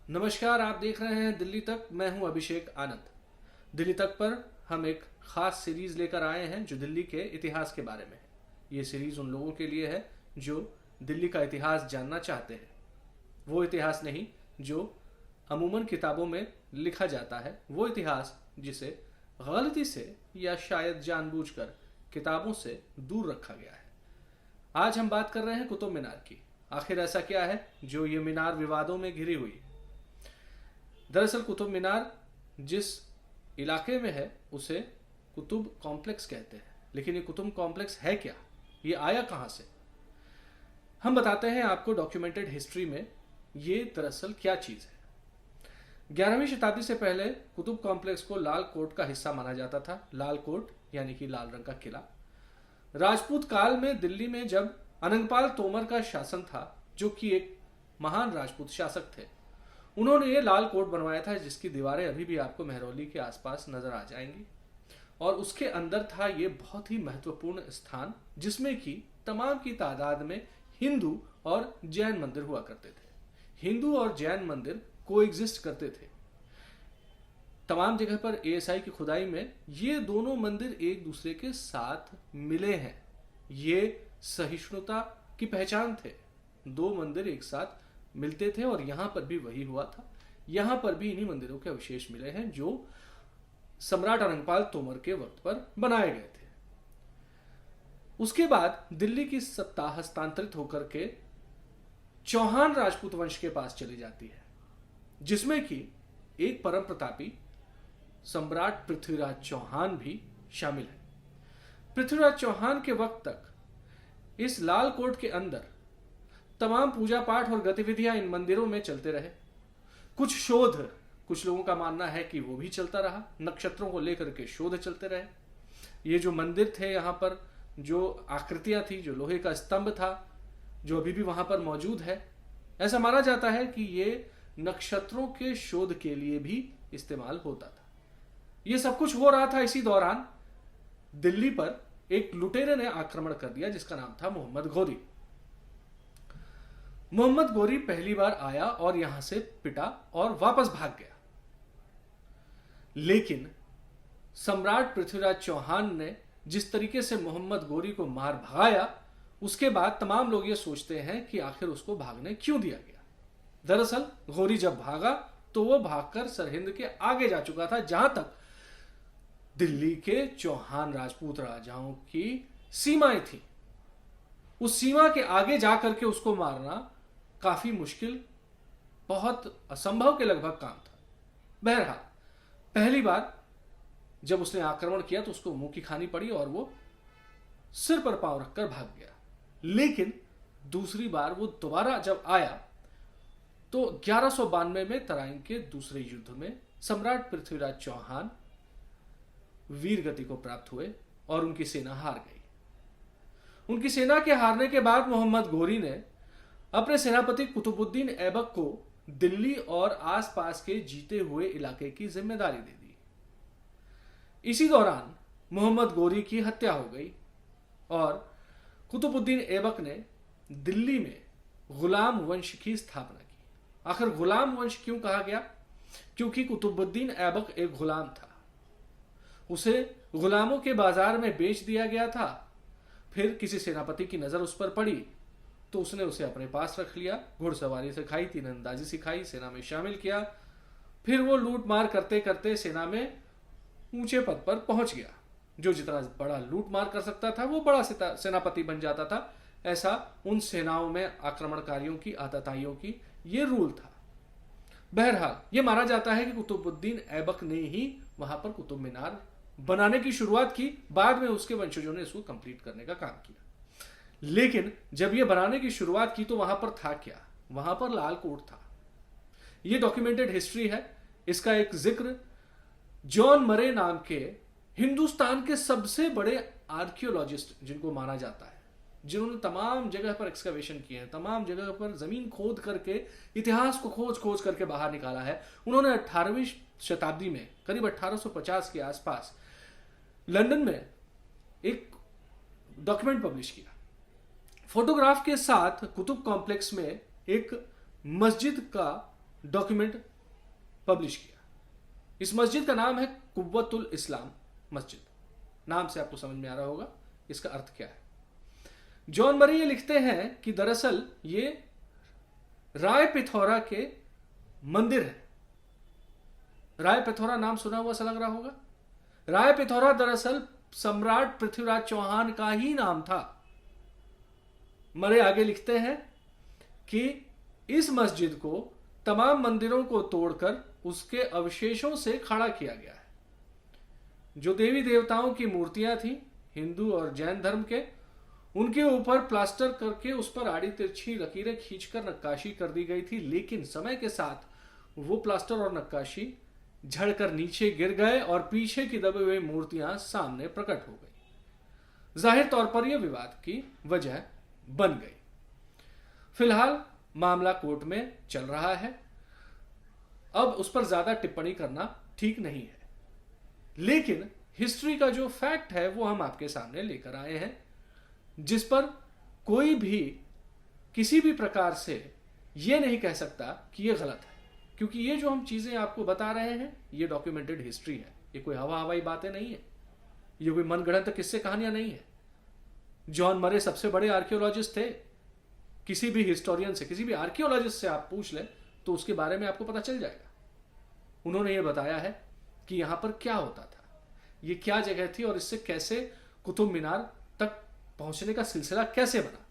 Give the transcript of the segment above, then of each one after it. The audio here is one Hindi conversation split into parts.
नमस्कार, आप देख रहे हैं दिल्ली तक। मैं हूं अभिषेक आनंद। दिल्ली तक पर हम एक खास सीरीज लेकर आए हैं जो दिल्ली के इतिहास के बारे में है। ये सीरीज उन लोगों के लिए है जो दिल्ली का इतिहास जानना चाहते हैं। वो इतिहास नहीं जो अमूमन किताबों में लिखा जाता है, वो इतिहास जिसे गलती से या शायद जानबूझकर किताबों से दूर रखा गया है। आज हम बात कर रहे हैं कुतुब मीनार की। आखिर ऐसा क्या है जो ये मीनार विवादों में घिरी हुई है? दरअसल कुतुब मीनार जिस इलाके में है उसे कुतुब कॉम्प्लेक्स कहते हैं, लेकिन ये कुतुब कॉम्प्लेक्स है क्या, ये आया कहां से? हम बताते हैं आपको डॉक्यूमेंटेड हिस्ट्री में ये दरअसल क्या चीज है। 11वीं शताब्दी से पहले कुतुब कॉम्प्लेक्स को लाल कोट का हिस्सा माना जाता था। लाल कोट यानी कि लाल रंग का किला। राजपूत काल में दिल्ली में जब अनंगपाल तोमर का शासन था, जो कि एक महान राजपूत शासक थे, उन्होंने ये लाल कोट बनवाया था जिसकी दीवारें अभी भी आपको मेहरौली के आसपास नजर आ जाएंगी। और उसके अंदर था ये बहुत ही महत्वपूर्ण स्थान जिसमें कि तमाम की तादाद में हिंदू और जैन मंदिर हुआ करते थे। हिंदू और जैन मंदिर कोएग्जिस्ट करते थे। तमाम जगह पर एएसआई की खुदाई में ये दोनों मंदिर एक दूसरे के साथ मिले हैं। ये सहिष्णुता की पहचान थे। दो मंदिर एक साथ मिलते थे और यहां पर भी वही हुआ था। यहां पर भी इन्हीं मंदिरों के अवशेष मिले हैं जो सम्राट अनंगपाल तोमर के वक्त पर बनाए गए थे। उसके बाद दिल्ली की सत्ता हस्तांतरित होकर के चौहान राजपूत वंश के पास चली जाती है, जिसमें कि एक परम प्रतापी सम्राट पृथ्वीराज चौहान भी शामिल है। पृथ्वीराज चौहान के वक्त तक इस लाल कोट के अंदर तमाम पूजा पाठ और गतिविधियां इन मंदिरों में चलते रहे। कुछ शोध, कुछ लोगों का मानना है कि वो भी चलता रहा। नक्षत्रों को लेकर के शोध चलते रहे। ये जो मंदिर थे, यहां पर जो आकृतियां थी, जो लोहे का स्तंभ था, जो अभी भी वहां पर मौजूद है, ऐसा माना जाता है कि ये नक्षत्रों के शोध के लिए भी इस्तेमाल होता था। ये सब कुछ हो रहा था। इसी दौरान दिल्ली पर एक लुटेरे ने आक्रमण कर दिया जिसका नाम था मोहम्मद घोरी। मोहम्मद घोरी पहली बार आया और यहां से पिटा और वापस भाग गया। लेकिन सम्राट पृथ्वीराज चौहान ने जिस तरीके से मोहम्मद घोरी को मार भगाया, उसके बाद तमाम लोग ये सोचते हैं कि आखिर उसको भागने क्यों दिया गया। दरअसल घोरी जब भागा तो वो भागकर सरहिंद के आगे जा चुका था, जहां तक दिल्ली के चौहान राजपूत राजाओं की सीमाएं थी। उस सीमा के आगे जाकर के उसको मारना काफी मुश्किल, बहुत असंभव के लगभग काम था। बहरहाल पहली बार जब उसने आक्रमण किया तो उसको मुंह की खानी पड़ी और वो सिर पर पांव रखकर भाग गया। लेकिन दूसरी बार वो दोबारा जब आया तो 1192 में तराइन के दूसरे युद्ध में सम्राट पृथ्वीराज चौहान वीर गति को प्राप्त हुए और उनकी सेना हार गई। उनकी सेना के हारने के बाद मोहम्मद घोरी ने अपने सेनापति कुतुबुद्दीन ऐबक को दिल्ली और आसपास के जीते हुए इलाके की जिम्मेदारी दे दी। इसी दौरान मोहम्मद घोरी की हत्या हो गई और कुतुबुद्दीन ऐबक ने दिल्ली में गुलाम वंश की स्थापना की। आखिर गुलाम वंश क्यों कहा गया? क्योंकि कुतुबुद्दीन ऐबक एक गुलाम था। उसे गुलामों के बाजार में बेच दिया गया था। फिर किसी सेनापति की नजर उस पर पड़ी तो उसने उसे अपने पास रख लिया, घुड़सवारी सिखाई, तीरंदाजी सिखाई, सेना में शामिल किया। फिर वो लूट मार करते करते सेना में ऊंचे पद पर पहुंच गया। जो जितना बड़ा लूट मार कर सकता था वो बड़ा सेनापति बन जाता था। ऐसा उन सेनाओं में आक्रमणकारियों की, आतताइयों की ये रूल था। बहरहाल ये माना जाता है कि कुतुबुद्दीन ऐबक ने ही वहां पर कुतुब मीनार बनाने की शुरुआत की। बाद में उसके वंशजों ने इसको कंप्लीट करने का काम किया। लेकिन जब ये बनाने की शुरुआत की तो वहां पर था क्या? वहां पर लाल कोट था। ये डॉक्यूमेंटेड हिस्ट्री है। इसका एक जिक्र जॉन मरे नाम के हिंदुस्तान के सबसे बड़े आर्कियोलॉजिस्ट, जिनको माना जाता है, जिन्होंने तमाम जगह पर एक्सकवेशन किए हैं, तमाम जगह पर जमीन खोद करके इतिहास को खोज खोज करके बाहर निकाला है, उन्होंने 18वीं शताब्दी में करीब 1850 के आसपास लंदन में एक डॉक्यूमेंट पब्लिश किया। फोटोग्राफ के साथ कुतुब कॉम्प्लेक्स में एक मस्जिद का डॉक्यूमेंट पब्लिश किया। इस मस्जिद का नाम है कुव्वतुल इस्लाम मस्जिद। नाम से आपको समझ में आ रहा होगा इसका अर्थ क्या है। जॉन मरी ये लिखते हैं कि दरअसल ये राय पिथौरा के मंदिर है। राय पिथौरा नाम सुना हुआ सा लग रहा होगा। राय पिथौरा दरअसल सम्राट पृथ्वीराज चौहान का ही नाम था। मरे आगे लिखते हैं कि इस मस्जिद को तमाम मंदिरों को तोड़कर उसके अवशेषों से खड़ा किया गया है। जो देवी देवताओं की मूर्तियां थी हिंदू और जैन धर्म के, उनके ऊपर प्लास्टर करके उस पर आड़ी तिरछी लकीरें खींचकर नक्काशी कर दी गई थी, लेकिन समय के साथ वो प्लास्टर और नक्काशी झड़कर नीचे गिर गए और पीछे की दबी हुई मूर्तियां सामने प्रकट हो गई। जाहिर तौर पर यह विवाद की वजह बन गई। फिलहाल मामला कोर्ट में चल रहा है। अब उस पर ज्यादा टिप्पणी करना ठीक नहीं है, लेकिन हिस्ट्री का जो फैक्ट है वो हम आपके सामने लेकर आए हैं, जिस पर कोई भी किसी भी प्रकार से यह नहीं कह सकता कि यह गलत है, क्योंकि ये जो हम चीजें आपको बता रहे हैं ये डॉक्यूमेंटेड हिस्ट्री है। ये कोई हवा हवाई बातें नहीं है, ये कोई मनगढ़ंत किस्से कहानियां नहीं है। जॉन मरे सबसे बड़े आर्कियोलॉजिस्ट थे। किसी भी हिस्टोरियन से, किसी भी आर्कियोलॉजिस्ट से आप पूछ लें तो उसके बारे में आपको पता चल जाएगा। उन्होंने ये बताया है कि यहां पर क्या होता था, ये क्या जगह थी और इससे कैसे कुतुब मीनार तक पहुंचने का सिलसिला कैसे बना।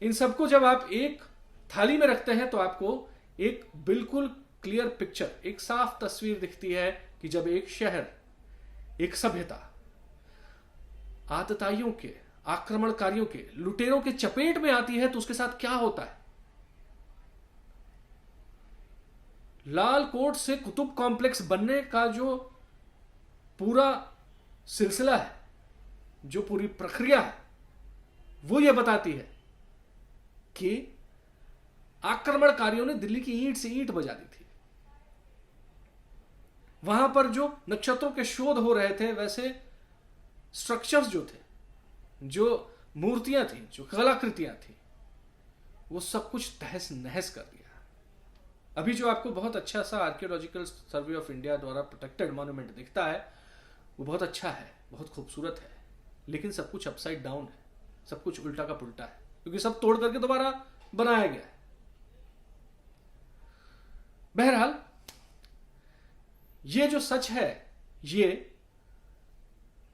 इन सबको जब आप एक थाली में रखते हैं तो आपको एक बिल्कुल क्लियर पिक्चर, एक साफ तस्वीर दिखती है कि जब एक शहर, एक सभ्यता आतताइयों के, आक्रमणकारियों के, लुटेरों के चपेट में आती है तो उसके साथ क्या होता है। लाल कोट से कुतुब कॉम्प्लेक्स बनने का जो पूरा सिलसिला है, जो पूरी प्रक्रिया है, वो यह बताती है कि आक्रमणकारियों ने दिल्ली की ईंट से ईंट बजा दी थी। वहां पर जो नक्षत्रों के शोध हो रहे थे, वैसे स्ट्रक्चर्स जो थे, जो मूर्तियां थी, जो कलाकृतियां थी, वो सब कुछ तहस नहस कर दिया। अभी जो आपको बहुत अच्छा सा आर्कियोलॉजिकल सर्वे ऑफ इंडिया द्वारा प्रोटेक्टेड मॉन्यूमेंट दिखता है वो बहुत अच्छा है, बहुत खूबसूरत है, लेकिन सब कुछ अपसाइड डाउन है, सब कुछ उल्टा का पुल्टा है, क्योंकि सब तोड़ करके दोबारा बनाया गया है। बहरहाल ये जो सच है ये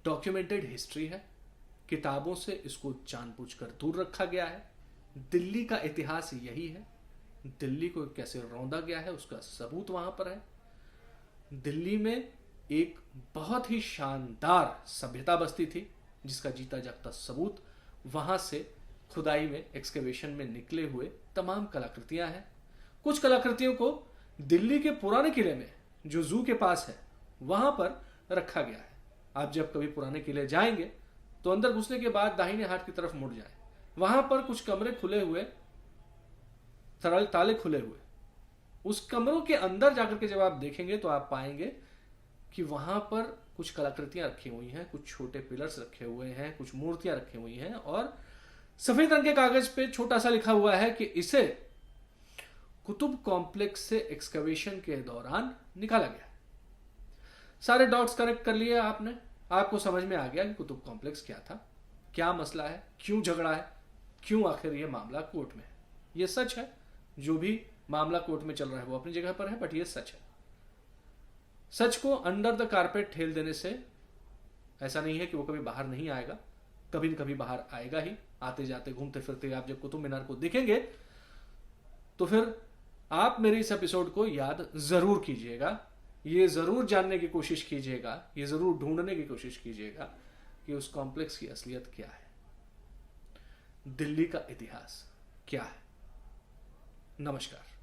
डॉक्यूमेंटेड हिस्ट्री है। किताबों से इसको जानबूझकर दूर रखा गया है। दिल्ली का इतिहास यही है। दिल्ली को कैसे रौंदा गया है उसका सबूत वहां पर है। दिल्ली में एक बहुत ही शानदार सभ्यता बसती थी जिसका जीता जागता सबूत वहां से खुदाई में, एक्सकेवेशन में निकले हुए तमाम कलाकृतियां हैं। कुछ कलाकृतियों को दिल्ली के पुराने किले में जो जू के पास है वहां पर रखा गया है। आप जब कभी पुराने किले जाएंगे तो अंदर घुसने के बाद दाहिने हाथ की तरफ मुड़ जाए, वहां पर कुछ कमरे खुले हुए, ताले खुले हुए, उस कमरों के अंदर जाकर के जब आप देखेंगे तो आप पाएंगे कि वहां पर कुछ कलाकृतियां रखी हुई हैं, कुछ छोटे पिलर्स रखे हुए हैं, कुछ मूर्तियां रखी हुई हैं और सफेद रंग के कागज पे छोटा सा लिखा हुआ है कि इसे कुतुब कॉम्प्लेक्स से एक्सकवेशन के दौरान निकाला गया। सारे डॉट्स कनेक्ट कर लिए आपने, आपको समझ में आ गया कि कुतुब कॉम्प्लेक्स क्या था, क्या मसला है, क्यों झगड़ा है, क्यों आखिर ये मामला कोर्ट में है। ये सच है। जो भी मामला कोर्ट में चल रहा है वो अपनी जगह पर है, बट ये सच है। सच को अंडर द कारपेट ठेल देने से ऐसा नहीं है कि वो कभी बाहर नहीं आएगा, कभी न कभी बाहर आएगा ही। आते जाते, घूमते फिरते आप जब कुतुब मीनार को देखेंगे तो फिर आप मेरे इस एपिसोड को याद जरूर कीजिएगा, ये जरूर जानने की कोशिश कीजिएगा, ये जरूर ढूंढने की कोशिश कीजिएगा कि उस कॉम्प्लेक्स की असलियत क्या है, दिल्ली का इतिहास क्या है। नमस्कार।